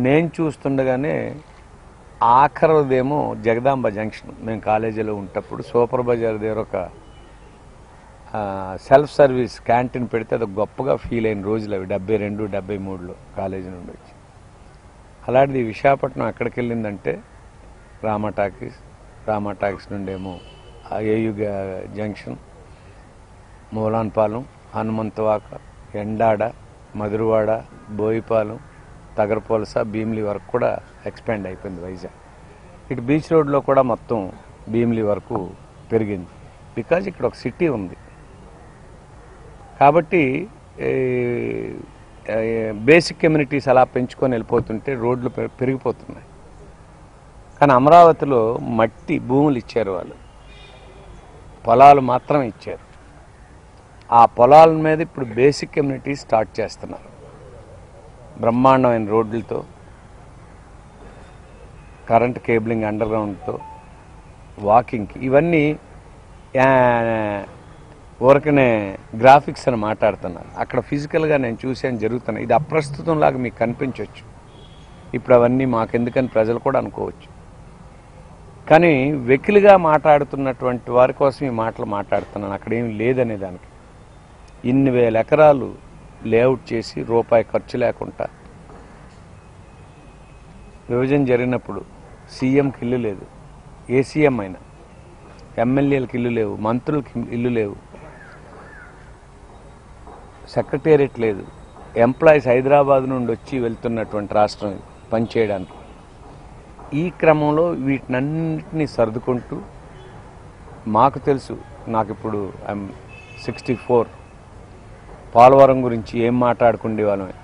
నేను చూస్తుండగానే ఆఖరిదేమో జగదాంబ జంక్షన్. మేము కాలేజీలో ఉంటప్పుడు సూపర్ బజార్ దగ్గర ఒక సెల్ఫ్ సర్వీస్ క్యాంటీన్ పెడితే అది గొప్పగా ఫీల్ అయిన రోజులు అవి 72, 73లో కాలేజీ నుండి వచ్చి. అలాంటిది విశాఖపట్నం ఎక్కడికి వెళ్ళిందంటే రామా టాకీస్ నుండేమో ఏయు జంక్షన్, మూలాన్పాలెం, హనుమంతవాక, ఎండాడ, మధురవాడ, బోయిపాలెం, తగరపోలస, భీమిలి వరకు కూడా ఎక్స్పాండ్ అయిపోయింది వైజాగ్. ఇటు బీచ్ రోడ్లో కూడా మొత్తం భీమిలి వరకు పెరిగింది. బికాజ్ ఇక్కడ ఒక సిటీ ఉంది కాబట్టి బేసిక్ కమ్యూనిటీస్ అలా పెంచుకొని వెళ్ళిపోతుంటే రోడ్లు పెరిగిపోతున్నాయి. కానీ అమరావతిలో మట్టి భూములు ఇచ్చారు, వాళ్ళు పొలాలు మాత్రం ఇచ్చారు. ఆ పొలాల మీద ఇప్పుడు బేసిక్ కమ్యూనిటీ స్టార్ట్ చేస్తున్నారు బ్రహ్మాండమైన రోడ్లతో, కరెంట్ కేబులింగ్ అండర్ గ్రౌండ్తో, వాకింగ్కి. ఇవన్నీ ఊరకనే గ్రాఫిక్స్ అని మాట్లాడుతున్నారు. అక్కడ ఫిజికల్గా నేను చూసాను జరుగుతున్నాయి. ఇది అప్రస్తుతంలాగా మీకు కనిపించవచ్చు. ఇప్పుడు అవన్నీ మాకెందుకని ప్రజలు కూడా అనుకోవచ్చు. కానీ వెకిలిగా మాట్లాడుతున్నటువంటి వారి కోసం ఈ మాటలు మాట్లాడుతున్నాను. అక్కడేం లేదనే దానికి ఇన్ని వేల ఎకరాలు లేఅవుట్ చేసి రూపాయి ఖర్చు లేకుండా విభజన జరిగినప్పుడు సీఎంకి ఇల్లు లేదు, ఏ సీఎం అయినా, ఎమ్మెల్యేలకు ఇల్లు లేవు, మంత్రులకి ఇల్లు లేవు, సెక్రటేరియట్ లేదు, ఎంప్లాయీస్ హైదరాబాద్ నుండి వచ్చి వెళ్తున్నటువంటి రాష్ట్రం పనిచేయడానికి. ఈ క్రమంలో వీటినన్నింటినీ సర్దుకుంటూ మాకు తెలుసు, నాకు ఇప్పుడు ఐఎమ్ 64, పోలవరం గురించి ఏం మాట్లాడుకుండే వాళ్ళమే.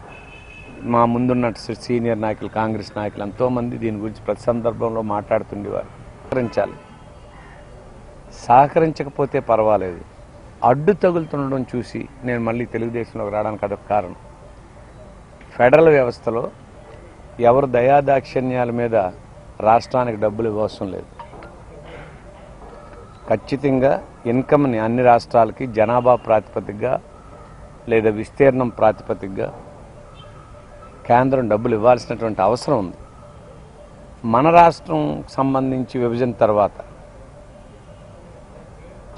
మా ముందున్న సీనియర్ నాయకులు, కాంగ్రెస్ నాయకులు ఎంతోమంది దీని గురించి ప్రతి సందర్భంలో మాట్లాడుతుండేవారు. సహకరించాలి, సహకరించకపోతే పర్వాలేదు, అడ్డు తగులుతుండడం చూసి నేను మళ్ళీ తెలుగుదేశంలోకి రావడానికి అదొక కారణం. ఫెడరల్ వ్యవస్థలో ఎవరు దయాదాక్షిణ్యాల మీద రాష్ట్రానికి డబ్బులు ఇవ్వవసరం లేదు. ఖచ్చితంగా ఇన్కమ్ని అన్ని రాష్ట్రాలకి జనాభా ప్రాతిపదికగా లేదా విస్తీర్ణం ప్రాతిపదికగా కేంద్రం డబ్బులు ఇవ్వాల్సినటువంటి అవసరం ఉంది. మన రాష్ట్రం సంబంధించి విభజన తర్వాత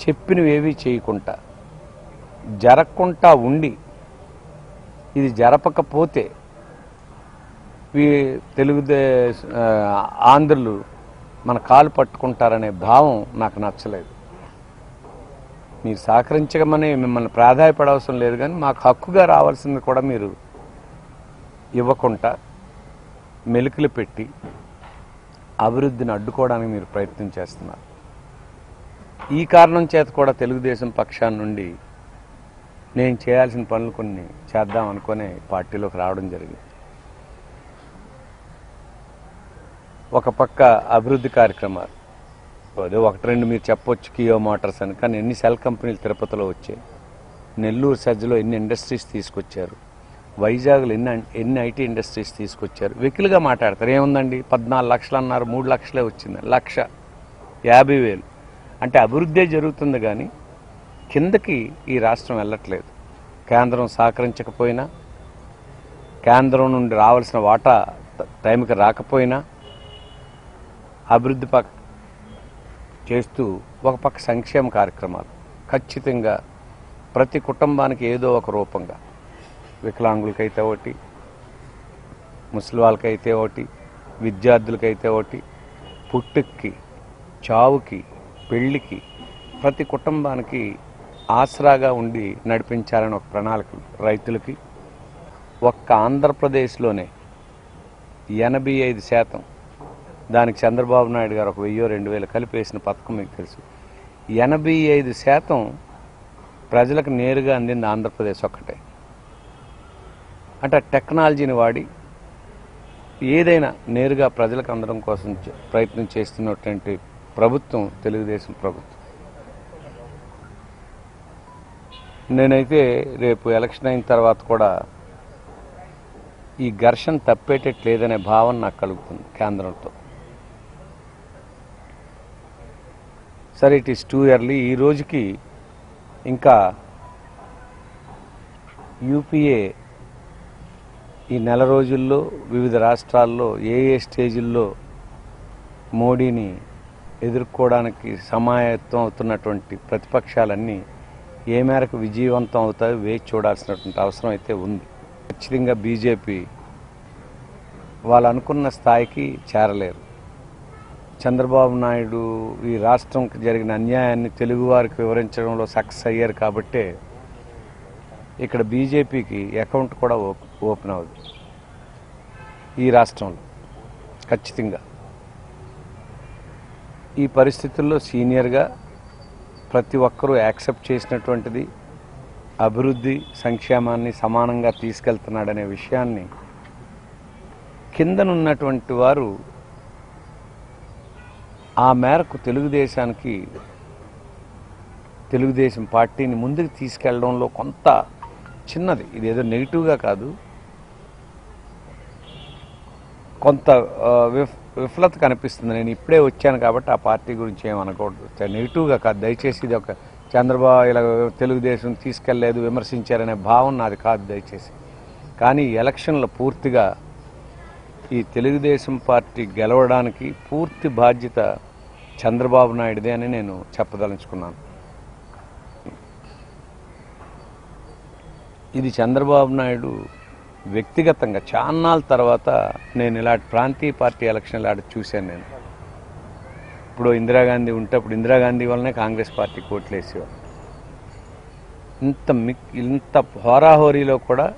చెప్పినవేవీ చేయకుండా, జరగకుండా ఉండి, ఇది జరపకపోతే ఆంధ్రులు మన కాలు పట్టుకుంటారనే భావం నాకు నచ్చలేదు. మీరు సహకరించమని మిమ్మల్ని ప్రాధాయపడవసరం లేదు, కానీ మాకు హక్కుగా రావాల్సింది కూడా మీరు ఇవ్వకుండా మెలికలు పెట్టి అభివృద్ధిని అడ్డుకోవడానికి మీరు ప్రయత్నం చేస్తున్నారు. ఈ కారణం చేత కూడా తెలుగుదేశం పక్షాన్ని నుండి నేను చేయాల్సిన పనులు కొన్ని చేద్దాం అనుకునే పార్టీలోకి రావడం జరిగింది. ఒక పక్క అభివృద్ధి కార్యక్రమాలు, అదే 1-2 మీరు చెప్పొచ్చు, కియో మోటార్స్ అని, కానీ ఎన్ని సెల్ కంపెనీలు తిరుపతిలో వచ్చాయి, నెల్లూరు సజ్జలో ఎన్ని ఇండస్ట్రీస్ తీసుకొచ్చారు, వైజాగ్లో ఎన్ని ఐటీ ఇండస్ట్రీస్ తీసుకొచ్చారు. వెకిలుగా మాట్లాడతారు. ఏముందండి 14 లక్షలు అన్నారు, 3 లక్షలే వచ్చింది, 1,50,000. అంటే అభివృద్ధే జరుగుతుంది కానీ కిందకి ఈ రాష్ట్రం వెళ్ళట్లేదు. కేంద్రం సహకరించకపోయినా, కేంద్రం నుండి రావాల్సిన వాటా టైంకి రాకపోయినా అభివృద్ధి చేస్తూ ఒక పక్క సంక్షేమ కార్యక్రమాలు ఖచ్చితంగా ప్రతి కుటుంబానికి ఏదో ఒక రూపంగా, వికలాంగులకైతే ఒకటి, ముసలి వాళ్ళకైతే ఒకటి, విద్యార్థులకైతే ఒకటి, పుట్టుకి, చావుకి, పెళ్లికి ప్రతి కుటుంబానికి ఆసరాగా ఉండి నడిపించాలని ఒక ప్రణాళిక. రైతులకి ఒక్క ఆంధ్రప్రదేశ్లోనే 85%, దానికి చంద్రబాబు నాయుడు గారు ఒక 1000-2000 కలిపేసిన పథకం మీకు తెలుసు. 85% ప్రజలకు నేరుగా అందింది ఆంధ్రప్రదేశ్ ఒక్కటే. అంటే టెక్నాలజీని వాడి ఏదైనా నేరుగా ప్రజలకు అందడం కోసం ప్రయత్నం చేస్తున్నటువంటి ప్రభుత్వం తెలుగుదేశం ప్రభుత్వం. నేనైతే రేపు ఎలక్షన్ అయిన తర్వాత కూడా ఈ ఘర్షణ తప్పేటట్లేదనే భావన నాకు కలుగుతుంది కేంద్రంతో. సరే, ఇట్ ఈస్ టూ ఎర్లీ. ఈ రోజుకి ఇంకా యూపీఏ ఈ నెల రోజుల్లో వివిధ రాష్ట్రాల్లో ఏ స్టేజిల్లో మోడీని ఎదుర్కోవడానికి సమాయత్తం అవుతున్నటువంటి ప్రతిపక్షాలన్నీ ఏ మేరకు విజయవంతం అవుతాయో వేచి చూడాల్సినటువంటి అవసరం అయితే ఉంది. ఖచ్చితంగా బీజేపీ వాళ్ళు అనుకున్న స్థాయికి చేరలేరు. చంద్రబాబు నాయుడు ఈ రాష్ట్రంకి జరిగిన అన్యాయాన్ని తెలుగువారికి వివరించడంలో సక్సెస్ అయ్యారు కాబట్టే ఇక్కడ బీజేపీకి అకౌంట్ కూడా ఓపెన్ అవ్వదు ఈ రాష్ట్రంలో. ఖచ్చితంగా ఈ పరిస్థితుల్లో సీనియర్గా ప్రతి ఒక్కరూ యాక్సెప్ట్ చేసినటువంటిది అభివృద్ధి సంక్షేమాన్ని సమానంగా తీసుకెళ్తున్నాడనే విషయాన్ని కిందనున్నటువంటి వారు ఆ మేరకు తెలుగుదేశం పార్టీని ముందుకు తీసుకెళ్లడంలో కొంత చిన్నది, ఇదేదో నెగిటివ్గా కాదు, కొంత విఫలత కనిపిస్తుంది. నేను ఇప్పుడే వచ్చాను కాబట్టి ఆ పార్టీ గురించి ఏమనకూడదు, నెగిటివ్గా కాదు. దయచేసి ఇది ఒక చంద్రబాబు ఇలా తెలుగుదేశం తీసుకెళ్లలేదు విమర్శించారనే భావం నాది కాదు దయచేసి. కానీ ఎలక్షన్లో పూర్తిగా ఈ తెలుగుదేశం పార్టీ గెలవడానికి పూర్తి బాధ్యత చంద్రబాబు నాయుడుదే అని నేను చెప్పదలుచుకున్నాను. ఇది చంద్రబాబు నాయుడు వ్యక్తిగతంగా చాన్నాళ్ళ తర్వాత నేను ఇలాంటి ప్రాంతీయ పార్టీ ఎలక్షన్ ఇలాంటి చూశాను. నేను ఇప్పుడు ఇందిరాగాంధీ ఉంటే అప్పుడు ఇందిరాగాంధీ వల్లనే కాంగ్రెస్ పార్టీ కోట్లేసేవారు. ఇంత హోరాహోరీలో కూడా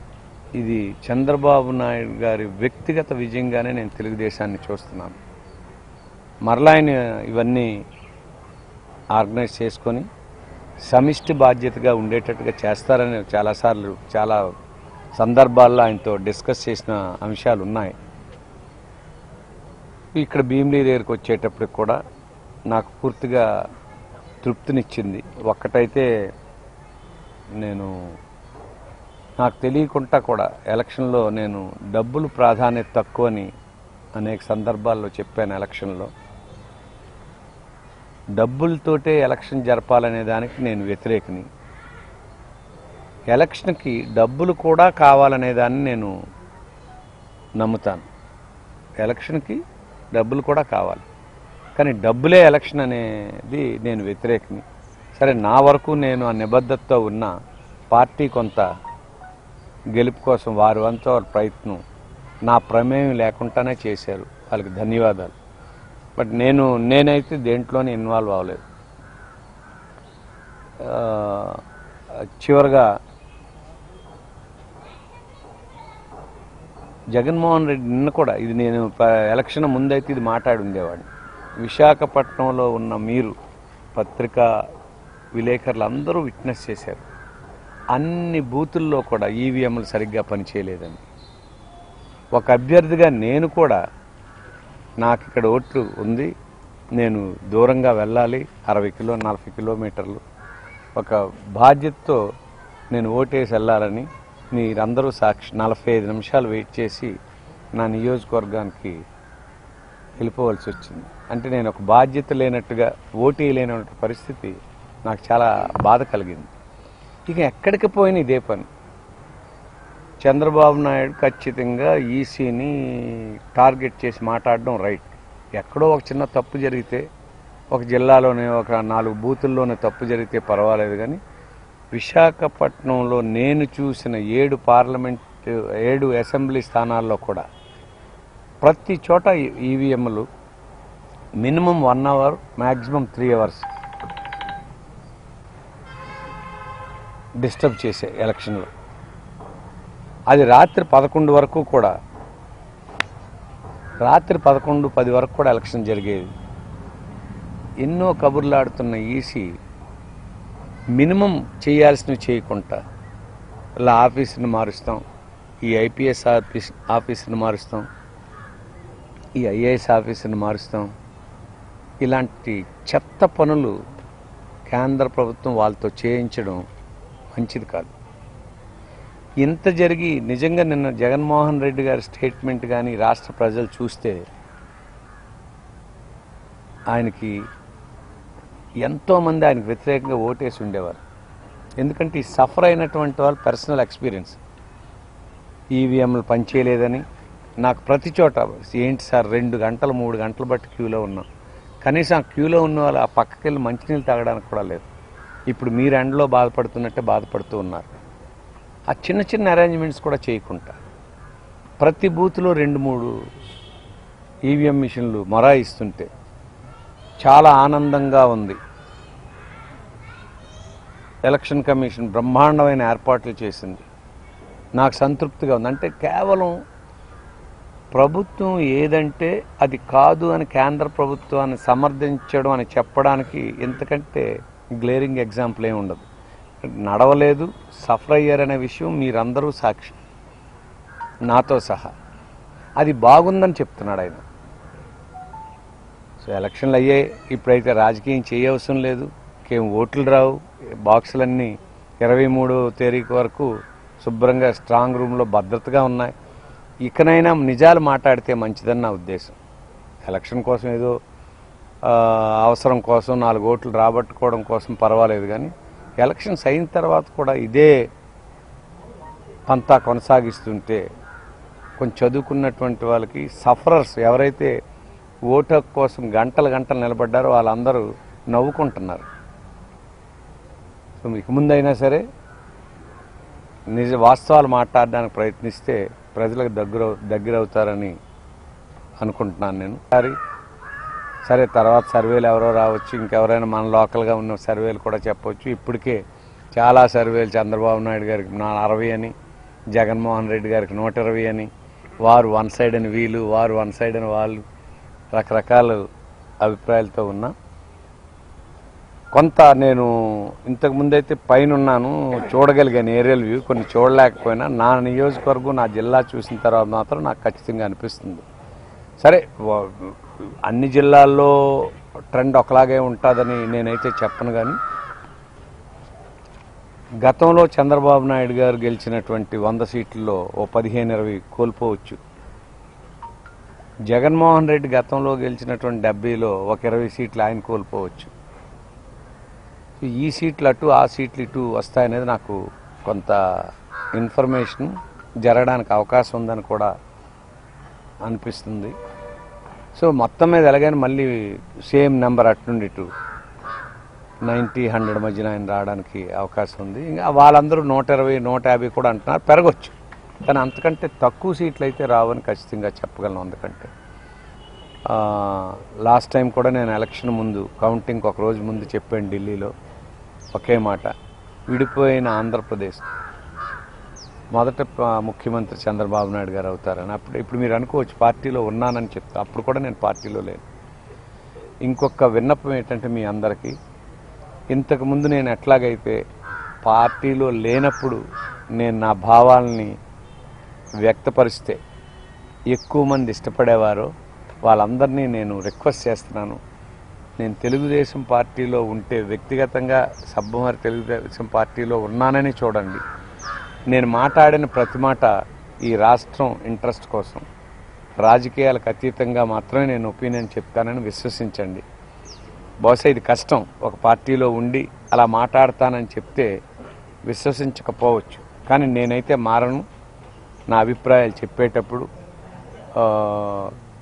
ఇది చంద్రబాబు నాయుడు గారి వ్యక్తిగత విజయంగానే నేను తెలుగుదేశాన్ని చూస్తున్నాను. మరలా ఆయన ఇవన్నీ ఆర్గనైజ్ చేసుకొని సమిష్టి బాధ్యతగా ఉండేటట్టుగా చేస్తారని చాలా సందర్భాల్లో ఆయనతో డిస్కస్ చేసిన అంశాలు ఉన్నాయి. ఇక్కడ భీమిలీ దగ్గరికి వచ్చేటప్పటికి కూడా నాకు పూర్తిగా తృప్తినిచ్చింది. ఒక్కటైతే నాకు తెలియకుండా కూడా ఎలక్షన్లో నేను డబ్బులు ప్రాధాన్యత తక్కువని అనేక సందర్భాల్లో చెప్పాను. ఎలక్షన్లో డబ్బులతోటే ఎలక్షన్ జరపాలనే దానికి నేను వ్యతిరేకిని. ఎలక్షన్కి డబ్బులు కూడా కావాలనే దాన్ని నేను నమ్ముతాను. ఎలక్షన్కి డబ్బులు కూడా కావాలి, కానీ డబ్బులే ఎలక్షన్ అనేది నేను వ్యతిరేకిని. సరే, నా వరకు నేను ఆ నిబద్ధతతో ఉన్న పార్టీ కొంత గెలుపు కోసం వారి వంతు వారి ప్రయత్నం నా ప్రమేయం లేకుండానే చేశారు, వాళ్ళకి ధన్యవాదాలు. బట్ నేనైతే దేంట్లోనే ఇన్వాల్వ్ అవ్వలేదు. చివరిగా జగన్మోహన్ రెడ్డి నిన్న కూడా ఇది నేను ఎలక్షన్ ముందైతే ఇది మాట్లాడి ఉండేవాడిని. విశాఖపట్నంలో ఉన్న మీరు పత్రికా విలేకరులు అందరూ విట్నెస్ చేశారు. అన్ని బూతుల్లో కూడా ఈవీఎంలు సరిగ్గా పనిచేయలేదని. ఒక అభ్యర్థిగా నేను కూడా నాకు ఇక్కడ ఓట్లు ఉంది, నేను దూరంగా వెళ్ళాలి 40 కిలోమీటర్లు, ఒక బాధ్యతతో నేను ఓటేసి వెళ్ళాలని మీరందరూ సాక్షి 45 నిమిషాలు వెయిట్ చేసి నా నియోజకవర్గానికి వెళ్ళిపోవలసి వచ్చింది. అంటే నేను ఒక బాధ్యత లేనట్టుగా ఓటీ లేనటువంటి పరిస్థితి నాకు చాలా బాధ కలిగింది. ఇక ఎక్కడికి పోయిన ఇదే పని. చంద్రబాబు నాయుడు ఖచ్చితంగా ఈసీని టార్గెట్ చేసి మాట్లాడడం రైట్. ఎక్కడో ఒక చిన్న తప్పు జరిగితే, ఒక జిల్లాలోనే ఒక 4 బూతుల్లోనే తప్పు జరిగితే పర్వాలేదు, కానీ విశాఖపట్నంలో నేను చూసిన 7 అసెంబ్లీ స్థానాల్లో కూడా ప్రతి చోట ఈవీఎంలు minimum 1 hour maximum 3 hours disturb చేసే ఎలక్షన్లో. అది రాత్రి 11 వరకు కూడా, రాత్రి 11-10 వరకు కూడా ఎలక్షన్ జరిగేది. ఎన్నో కబుర్లాడుతున్న ఈసీ మినిమం చేయాల్సినవి చేయకుండా ఇలా ఆఫీసుని మారుస్తాం, ఈ ఐపీఎస్ ఆఫీసుని మారుస్తాం, ఈ ఐఏఎస్ ఆఫీసుని మారుస్తాం, ఇలాంటి చెత్త పనులు కేంద్ర ప్రభుత్వం వాళ్ళతో చేయించడం మంచిది కాదు. ఇంత జరిగి నిజంగా నిన్న జగన్మోహన్ రెడ్డి గారి స్టేట్మెంట్ కానీ రాష్ట్ర ప్రజలు చూస్తే ఆయనకి ఎంతోమంది ఆయనకు వ్యతిరేకంగా ఓటేసి ఉండేవారు. ఎందుకంటే ఈ సఫర్ అయినటువంటి వాళ్ళు పర్సనల్ ఎక్స్పీరియన్స్. ఈవీఎంలు పనిచేయలేదని నాకు ప్రతి చోట ఏంటి సార్ 2 గంటలు 3 గంటలు బట్టి క్యూలో ఉన్నాం, కనీసం ఆ క్యూలో ఉన్న వాళ్ళు ఆ పక్కకి వెళ్ళి మంచినీళ్ళు తాగడానికి కూడా లేదు. ఇప్పుడు మీరు ఎండలో బాధపడుతున్నట్టే బాధపడుతూ ఉన్నారు. ఆ చిన్న చిన్న అరేంజ్మెంట్స్ కూడా చేయకుండా ప్రతి బూత్లో 2-3 ఈవీఎం మిషన్లు మొరాయిస్తుంటే చాలా ఆనందంగా ఉంది. ఎలక్షన్ కమిషన్ బ్రహ్మాండమైన ఏర్పాట్లు చేసింది, నాకు సంతృప్తిగా ఉంది. అంటే కేవలం ప్రభుత్వం ఏదంటే అది కాదు అని కేంద్ర ప్రభుత్వాన్ని సమర్థించడం అని చెప్పడానికి ఇంతకంటే గ్లేరింగ్ ఎగ్జాంపుల్ ఏమి ఉండదు. నడవలేదు, సఫర్ అయ్యారనే విషయం మీరందరూ సాక్షి, నాతో సహా. అది బాగుందని చెప్తున్నాడు ఆయన. సో ఎలక్షన్లు అయ్యాయి, ఇప్పుడైతే రాజకీయం చేయవసరం లేదు, కేం ఓట్లు రావు, బాక్సులన్నీ 23వ తేదీ వరకు శుభ్రంగా స్ట్రాంగ్ రూమ్లో భద్రతగా ఉన్నాయి. ఇకనైనా నిజాలు మాట్లాడితే మంచిదని నా ఉద్దేశం. ఎలక్షన్ కోసం ఏదో అవసరం కోసం 4 ఓట్లు రాబట్టుకోవడం కోసం పర్వాలేదు, కానీ ఎలక్షన్స్ అయిన తర్వాత కూడా ఇదే పంతా కొనసాగిస్తుంటే కొంచెం చదువుకున్నటువంటి వాళ్ళకి సఫరర్స్ ఎవరైతే ఓటు కోసం గంటలు నిలబడ్డారో వాళ్ళందరూ నవ్వుకుంటున్నారు. సో మీకు ముందైనా సరే నిజ వాస్తవాలు మాట్లాడడానికి ప్రయత్నిస్తే ప్రజలకు దగ్గర అవుతారని అనుకుంటున్నాను నేను. సరే తర్వాత సర్వేలు ఎవరో రావచ్చు, ఇంకెవరైనా మన లోకల్గా ఉన్న సర్వేలు కూడా చెప్పవచ్చు. ఇప్పటికే చాలా సర్వేలు చంద్రబాబు నాయుడు గారికి 60 అని, జగన్మోహన్ రెడ్డి గారికి 120 అని, వారు 1 సైడ్ అని వీళ్ళు, వారు 1 సైడ్ అని వాళ్ళు, రకరకాల అభిప్రాయాలతో ఉన్నా. కొంత నేను ఇంతకుముందైతే పైన ఉన్నాను, చూడగలిగాను ఏరియల్ వ్యూ, కొన్ని చూడలేకపోయినా నా నియోజకవర్గం నా జిల్లా చూసిన తర్వాత మాత్రం నాకు ఖచ్చితంగా అనిపిస్తుంది. సరే అన్ని జిల్లాల్లో ట్రెండ్ ఒకలాగే ఉంటుందని నేనైతే చెప్పను, కానీ గతంలో చంద్రబాబు నాయుడు గారు గెలిచినటువంటి 100 సీట్లలో ఓ 15-20 కోల్పోవచ్చు. జగన్మోహన్ రెడ్డి గతంలో గెలిచినటువంటి 70లో ఒక 20 సీట్లు ఆయన కోల్పోవచ్చు. ఈ సీట్లు అటు ఆ సీట్లు ఇటు వస్తాయనేది నాకు కొంత ఇన్ఫర్మేషన్ జరగడానికి అవకాశం ఉందని కూడా అనిపిస్తుంది. సో మొత్తం మీద ఎలాగైనా మళ్ళీ సేమ్ నెంబర్ అటు నుండి ఇటు 90-100 మధ్యన ఆయన రావడానికి అవకాశం ఉంది. ఇంకా వాళ్ళందరూ 120-150 కూడా అంటున్నారు, పెరగచ్చు, కానీ అంతకంటే తక్కువ సీట్లు అయితే రావని ఖచ్చితంగా చెప్పగలను. అందుకంటే లాస్ట్ టైం కూడా నేను ఎలక్షన్ ముందు కౌంటింగ్ ఒక రోజు ముందు చెప్పాను ఢిల్లీలో ఒకే మాట, విడిపోయిన ఆంధ్రప్రదేశ్ మొదట ముఖ్యమంత్రి చంద్రబాబు నాయుడు గారు అవుతారని. ఇప్పుడు మీరు అనుకోవచ్చు పార్టీలో ఉన్నానని చెప్తా, అప్పుడు కూడా నేను పార్టీలో లేను. ఇంకొక విన్నపం ఏంటంటే మీ అందరికీ, ఇంతకుముందు నేను ఎట్లాగైతే పార్టీలో లేనప్పుడు నేను నా భావాలని వ్యక్తపరిస్తే ఎక్కువ మంది ఇష్టపడేవారో వాళ్ళందరినీ నేను రిక్వెస్ట్ చేస్తున్నాను, నేను తెలుగుదేశం పార్టీలో ఉంటే వ్యక్తిగతంగా సబ్బుమరి తెలుగుదేశం పార్టీలో ఉన్నానని చూడండి. నేను మాట్లాడిన ప్రతి మాట ఈ రాష్ట్రం ఇంట్రెస్ట్ కోసం, రాజకీయాలకు అతీతంగా మాత్రమే నేను ఒపీనియన్ చెప్తానని విశ్వసించండి. బహుశా ఇది కష్టం, ఒక పార్టీలో ఉండి అలా మాట్లాడతానని చెప్తే విశ్వసించకపోవచ్చు, కానీ నేనైతే మారను. నా అభిప్రాయాలు చెప్పేటప్పుడు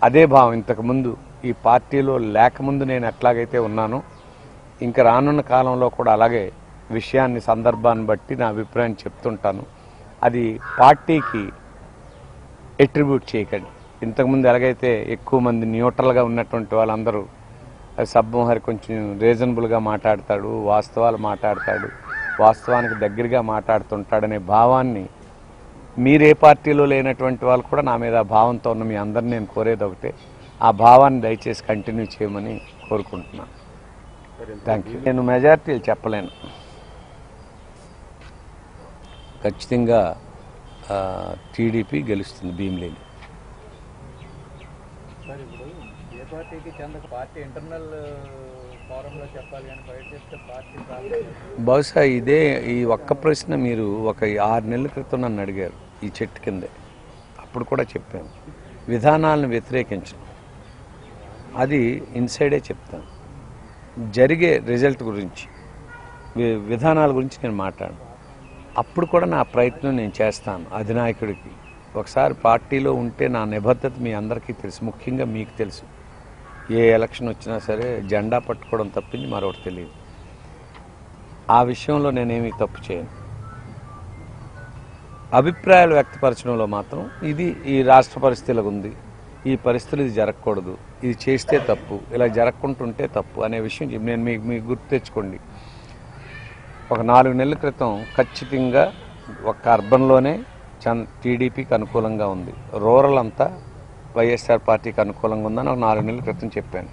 అదే భావం ఇంతకుముందు ఈ పార్టీలో లేకముందు నేను ఎట్లాగైతే ఉన్నానో ఇంకా రానున్న కాలంలో కూడా అలాగే విషయాన్ని సందర్భాన్ని బట్టి నా అభిప్రాయం చెప్తుంటాను. అది పార్టీకి ఎట్రిబ్యూట్ చేయకండి. ఇంతకుముందు ఎలాగైతే ఎక్కువ మంది న్యూట్రల్గా ఉన్నటువంటి వాళ్ళందరూ సబ్బోహరి కొంచెం రీజనబుల్గా మాట్లాడతాడు, వాస్తవాలు మాట్లాడతాడు, వాస్తవానికి దగ్గరగా మాట్లాడుతుంటాడనే భావాన్ని మీరే పార్టీలో లేనటువంటి వాళ్ళు కూడా నా మీద భావంతో ఉన్న మీ అందరినీ నేను కోరేది ఒకటే, ఆ భావాన్ని దయచేసి కంటిన్యూ చేయమని కోరుకుంటున్నాను. Thank you. నేను మెజారిటీలు చెప్పలేను, ఖచ్చితంగా టీడీపీ గెలుస్తుంది భీమిలిలో. బహుశా ఇదే ఈ ఒక్క ప్రశ్న మీరు ఒక 6 నెలల క్రితం నన్ను అడిగారు ఈ చెట్టు కిందే, అప్పుడు కూడా చెప్పాను. విధానాలను వ్యతిరేకించను, అది ఇన్సైడే చెప్తాను. జరిగే రిజల్ట్ గురించి విధానాల గురించి నేను మాట్లాడను. అప్పుడు కూడా నా ప్రయత్నం నేను చేస్తాను అధినాయకుడికి ఒకసారి పార్టీలో ఉంటే నా నిబద్ధత మీ అందరికీ తెలుసు, ముఖ్యంగా మీకు తెలుసు. ఏ ఎలక్షన్ వచ్చినా సరే జెండా పట్టుకోవడం తప్పింది మరొకటి తెలియదు. ఆ విషయంలో నేనేమీ తప్పు చేయను. అభిప్రాయాలు వ్యక్తపరచడంలో మాత్రం ఇది ఈ రాష్ట్ర పరిస్థితులకు ఉంది, ఈ పరిస్థితులు ఇది జరగకూడదు, ఇది చేస్తే తప్పు, ఇలా జరగకుంటుంటే తప్పు అనే విషయం నేను మీకు గుర్తు తెచ్చుకోండి. ఒక 4 నెలల క్రితం ఖచ్చితంగా ఒక అర్బన్లోనే టీడీపీకి అనుకూలంగా ఉంది, రూరల్ అంతా వైఎస్ఆర్ పార్టీకి అనుకూలంగా ఉందని ఒక 4 నెలల క్రితం చెప్పాను.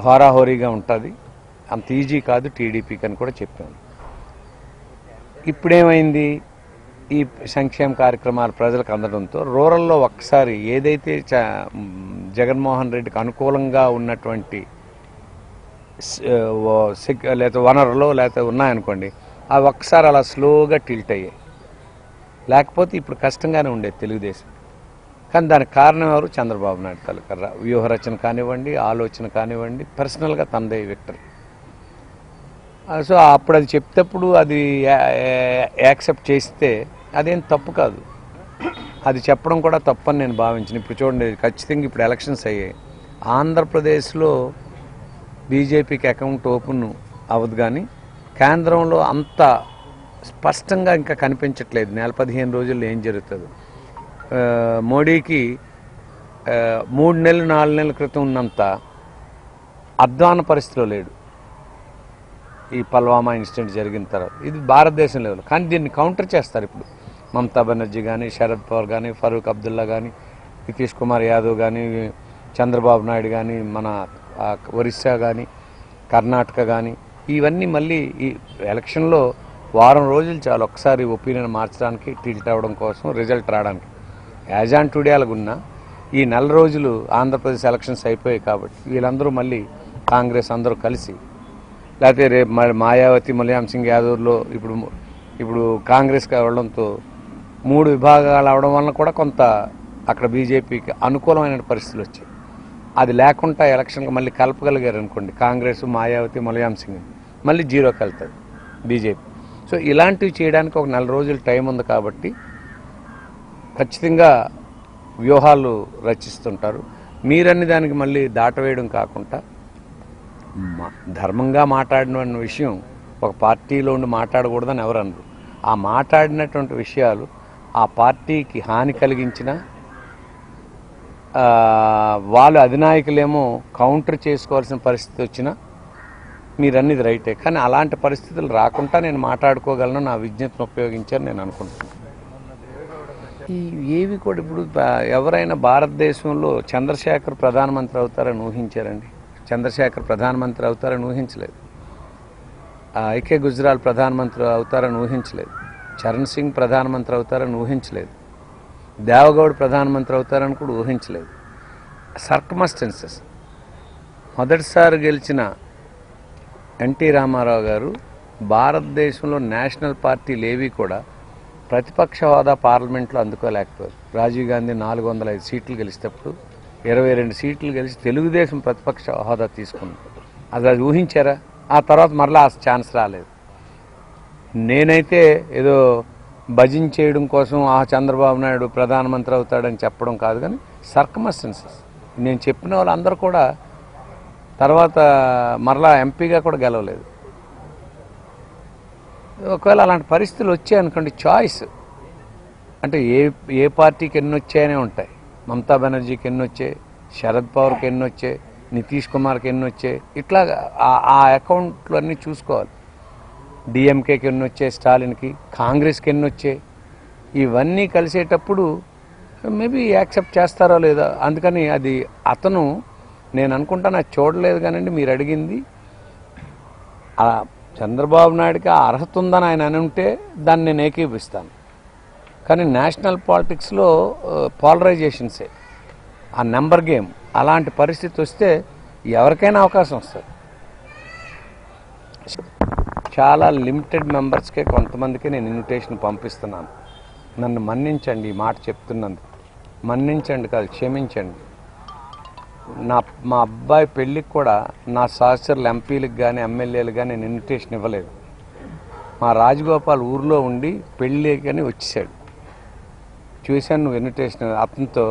హోరాహోరీగా ఉంటుంది, అంత ఈజీ కాదు టీడీపీకి అని కూడా చెప్పాను. ఇప్పుడేమైంది, ఈ సంక్షేమ కార్యక్రమాలు ప్రజలకు అందడంతో రూరల్లో ఒక్కసారి ఏదైతే జగన్మోహన్ రెడ్డికి అనుకూలంగా ఉన్నటువంటి లేకపోతే వనరులు లేకపోతే ఉన్నాయనుకోండి, అవి ఒక్కసారి అలా స్లోగా టిల్ట్ అయ్యాయి. లేకపోతే ఇప్పుడు కష్టంగానే ఉండేది తెలుగుదేశం. కానీ దానికి కారణం ఎవరు? చంద్రబాబు నాయుడు తాలూకా వ్యూహరచన కానివ్వండి, ఆలోచన కానివ్వండి, పర్సనల్గా తనదే విక్టరీ. సో అప్పుడు అది చెప్తేప్పుడు అది యాక్సెప్ట్ చేస్తే అదేం తప్పు కాదు, అది చెప్పడం కూడా తప్పని నేను భావించిన. ఇప్పుడు చూడండి, ఖచ్చితంగా ఇప్పుడు ఎలక్షన్స్ అయ్యాయి, ఆంధ్రప్రదేశ్లో బీజేపీకి అకౌంట్ ఓపెన్ అవ్వదు, కానీ కేంద్రంలో అంత స్పష్టంగా ఇంకా కనిపించట్లేదు 15 రోజుల్లో ఏం జరుగుతుందో. మోడీకి 3 నెలలు 4 నెలల క్రితం ఉన్నంత అధ్వాన పరిస్థితిలో లేడు ఈ పల్వామా ఇన్సిడెంట్ జరిగిన తర్వాత. ఇది భారతదేశం లెవెల్, కానీ దీన్ని కౌంటర్ చేస్తారు ఇప్పుడు మమతా బెనర్జీ కానీ, శరద్ పవార్ కానీ, ఫరూక్ అబ్దుల్లా కానీ, నితీష్ కుమార్ యాదవ్ కానీ, చంద్రబాబు నాయుడు కానీ, మన ఒరిస్సా కానీ, కర్ణాటక కానీ, ఇవన్నీ మళ్ళీ ఈ ఎలక్షన్లో వారం రోజులు చాలు ఒకసారి ఒపీనియన్ మార్చడానికి, టిల్ట్ అవ్వడం కోసం, రిజల్ట్ రావడానికి. యాజ్ ఆన్ టుడే అలాగున్నా ఈ 4 రోజులు ఆంధ్రప్రదేశ్ ఎలక్షన్స్ అయిపోయాయి కాబట్టి వీళ్ళందరూ మళ్ళీ కాంగ్రెస్ అందరూ కలిసి, లేకపోతే రేపు మాయావతి, ములాయం సింగ్ యాదవ్లో ఇప్పుడు కాంగ్రెస్ కావడంతో 3 విభాగాలు అవడం వలన కూడా కొంత అక్కడ బీజేపీకి అనుకూలమైన పరిస్థితులు వచ్చాయి. అది లేకుండా ఎలక్షన్కి మళ్ళీ కలపగలిగారు అనుకోండి, కాంగ్రెస్, మాయావతి, ములాయం సింగ్ మళ్ళీ జీరోకి వెళ్తుంది బీజేపీ. సో ఇలాంటివి చేయడానికి ఒక 4 రోజులు టైం ఉంది కాబట్టి ఖచ్చితంగా వ్యూహాలు రచిస్తుంటారు. మీరన్ని దానికి మళ్ళీ దాటవేయడం కాకుండా ధర్మంగా మాట్లాడిన విషయం ఒక పార్టీలో ఉండి మాట్లాడకూడదని ఎవరు అనరు. ఆ మాట్లాడినటువంటి విషయాలు ఆ పార్టీకి హాని కలిగించిన వాళ్ళ అధినాయకులేమో కౌంటర్ చేసుకోవాల్సిన పరిస్థితి వచ్చినా మీరన్నది రైటే, కానీ అలాంటి పరిస్థితులు రాకుండా నేను మాట్లాడుకోగలను, నా విజ్ఞతను ఉపయోగించాను నేను అనుకుంటున్నాను. ఏవి కూడా ఇప్పుడు ఎవరైనా భారతదేశంలో చంద్రశేఖర్ ప్రధానమంత్రి అవుతారని ఊహించారండి? చంద్రశేఖర్ ప్రధానమంత్రి అవుతారని ఊహించలేదు. ఐకే గుజరాల్ ప్రధానమంత్రి అవుతారని ఊహించలేదు. చరణ్ సింగ్ ప్రధానమంత్రి అవుతారని ఊహించలేదు. దేవగౌడ్ ప్రధానమంత్రి అవుతారని కూడా ఊహించలేదు. సర్కమస్టెన్సెస్. మొదటిసారి గెలిచిన ఎన్టీ రామారావు గారు భారతదేశంలో నేషనల్ పార్టీలు ఏవి కూడా ప్రతిపక్ష హోదా పార్లమెంట్లో అందుకోలేకపోయారు. రాజీవ్ గాంధీ 405 సీట్లు గెలిచేటప్పుడు 22 సీట్లు గెలిచి తెలుగుదేశం ప్రతిపక్ష హోదా తీసుకుంది. అది ఊహించారా? ఆ తర్వాత మరలా ఆ ఛాన్స్ రాలేదు. నేనైతే ఏదో భజించేయడం కోసం చంద్రబాబు నాయుడు ప్రధానమంత్రి అవుతాడని చెప్పడం కాదు, కానీ సర్కమస్టెన్సెస్ నేను చెప్పిన వాళ్ళందరూ కూడా తర్వాత మరలా ఎంపీగా కూడా గెలవలేదు. ఒకవేళ అలాంటి పరిస్థితులు వచ్చాయనుకోండి, చాయిస్ అంటే ఏ పార్టీకి ఎన్ని వచ్చాయనే ఉంటాయి. మమతా బెనర్జీకి ఎన్ని వచ్చాయి, శరద్ పవార్కి ఎన్ని వచ్చాయి, నితీష్ కుమార్కి ఎన్ని వచ్చాయి, ఇట్లా ఆ అకౌంట్లు అన్నీ చూసుకోవాలి. డిఎంకేకి ఎన్ని వచ్చాయి, స్టాలిన్కి, కాంగ్రెస్కి ఎన్ని వచ్చాయి, ఇవన్నీ కలిసేటప్పుడు మేబీ యాక్సెప్ట్ చేస్తారో లేదా. అందుకని అది అతను నేను అనుకుంటాను అది చూడలేదు. కానండి మీరు అడిగింది చంద్రబాబు నాయుడికి ఆ అర్హత ఉందని ఆయన అని ఉంటే దాన్ని నేను ఏకీపిస్తాను. కానీ నేషనల్ పాలిటిక్స్లో పోలరైజేషన్సే ఆ నెంబర్ గేమ్. అలాంటి పరిస్థితి వస్తే ఎవరికైనా అవకాశం వస్తుంది. చాలా లిమిటెడ్ మెంబర్స్కే కొంతమందికి నేను ఇన్విటేషన్ పంపిస్తున్నాను. నన్ను మన్నించండి, ఈ మాట చెప్తున్నందుకు. మన్నించండి కాదు, క్షమించండి. మా అబ్బాయి పెళ్ళికి కూడా నా సహచరులు ఎంపీలకు కానీ ఎమ్మెల్యేలకు కానీ నేను ఇన్విటేషన్ ఇవ్వలేదు. మా రాజగోపాల్ ఊర్లో ఉండి పెళ్ళి కానీ వచ్చేసాడు. చూశాను నువ్వు ఇన్విటేషన్ అతనితో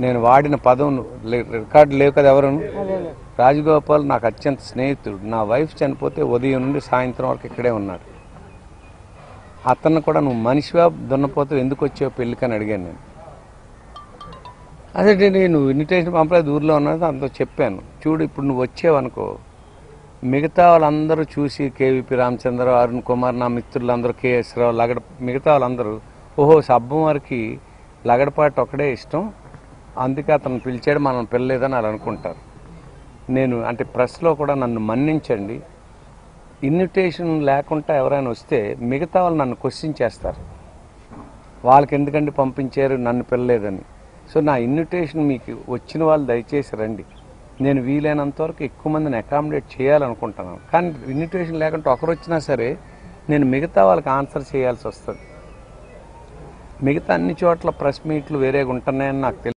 నేను వాడిన పదం రికార్డు లేవు కదా ఎవరు రాజగోపాల్ నాకు అత్యంత స్నేహితుడు. నా వైఫ్ చనిపోతే ఉదయం నుండి సాయంత్రం వరకు ఇక్కడే ఉన్నాడు. అతన్ని కూడా నువ్వు మనిషివా దున్నపోతే ఎందుకు వచ్చావు పెళ్ళికని అడిగాను నేను. అదే నువ్వు ఇన్విటేషన్ పంపలేదు ఊర్లో ఉన్నది అంతా చెప్పాను. చూడు ఇప్పుడు నువ్వు వచ్చావనుకో మిగతా వాళ్ళందరూ చూసి కేవీపీ రామచంద్ర, అరుణ్ కుమార్, నా మిత్రులందరూ, కేఎస్ రావు, లగడ మిగతా వాళ్ళందరూ ఓహో సబ్బం వారికి లగడపాటి ఒకడే ఇష్టం అందుకే అతను పిలిచాడు మనం పిల్లలేదని వాళ్ళు అనుకుంటారు. నేను అంటే ప్రెస్లో కూడా నన్ను మన్నించండి. ఇన్విటేషన్ లేకుండా ఎవరైనా వస్తే మిగతా వాళ్ళు నన్ను క్వశ్చన్ చేస్తారు, వాళ్ళకి ఎందుకంటే పంపించారు నన్ను పిల్లలేదని. సో నా ఇన్విటేషన్ మీకు వచ్చిన వాళ్ళు దయచేసి రండి. నేను వీలైనంత వరకు ఎక్కువ మందిని అకామిడేట్ చేయాలనుకుంటున్నాను. కానీ ఇన్విటేషన్ లేకుండా ఒకరు వచ్చినా సరే నేను మిగతా వాళ్ళకి ఆన్సర్ చేయాల్సి వస్తుంది. మిగతా అన్ని చోట్ల ప్రెస్ మీట్లు వేరేగా ఉంటున్నాయని నాకు తెలుసు.